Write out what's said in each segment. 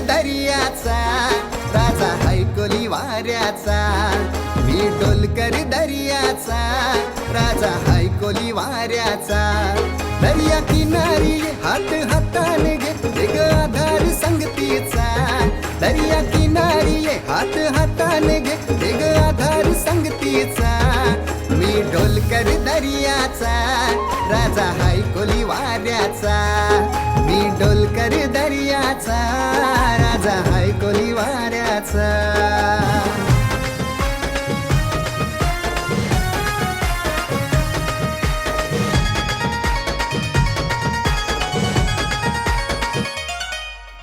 दर्याचा, राजा हैकोली वाऱ्याचा. मी डोलकर दर्याचा, राजा हैकोली वाऱ्याचा. दर्या किनारी हात हाताने घे ग आधार संगतीचा. दर्या किनारी हात हाताने घे ग आधार संगतीचा. मी डोलकर दर्याचा, राजा हैकोली वाऱ्याचा. मी डोलकर दर्याचा, राजा हैकोली वाऱ्याचा.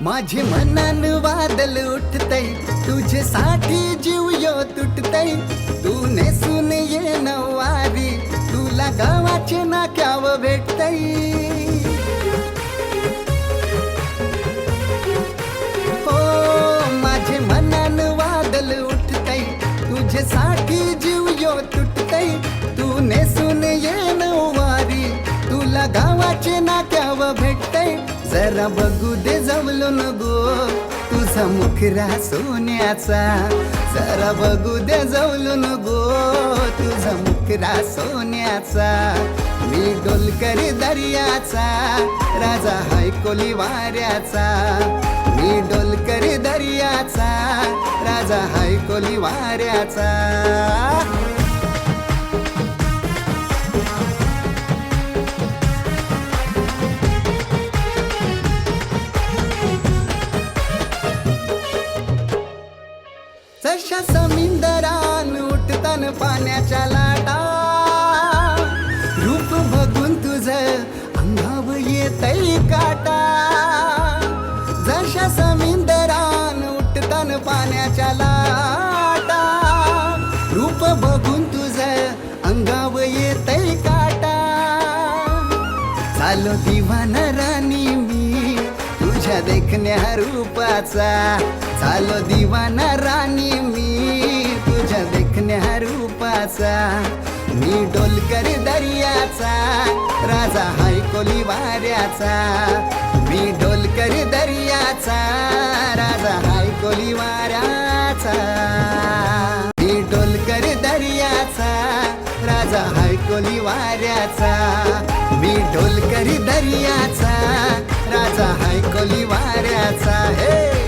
माझे मनान वादल उठतय, तुझ्यासाठी जीव यो तुटतय. तू नेसून ये नवारी, तुला गावाचे नाक्याव भेटतय. हो माझे मनान वादल उठतय, तुझ्यासाठी जीव यो तुटतय. तू नेसून ये नवारी, तुला गावाचे नाक्याव भेटतय. जरा बघू दे जवलून गो तुझा मुखरा सोन्याचा. जरा बघू दे जवलून गो तुझा मुखरा सोन्याचा. मी डोलकर दर्याचा, राजा हैकोली वाऱ्याचा. मी डोलकर दर्याचा, राजा हैकोली वाऱ्याचा. जशा समुद्रान उठतान पाण्याच्या लाटा, रूप बघून तुझं अंगाव येतय काटा. जशा समुद्रान उठतान पाण्याच्या लाटा, रूप बघून तुझं अंगाव येतय काटा. चालो दिवाना राणी मी तुझ्या देखण्या रूपाचा. चालो दिवाना राणी मी तुझ्या देखण्या रूपाचा. मी डोलकर दर्याचा, राजा हैकोली वाऱ्याचा. मी डोलकर दर्याचा, राजा हैकोली वाऱ्याचा. मी डोलकर दर्याचा, राजा हैकोली वाऱ्याचा. मी डोलकर दर्याचा, राजा हैकोली वाऱ्याचा. हे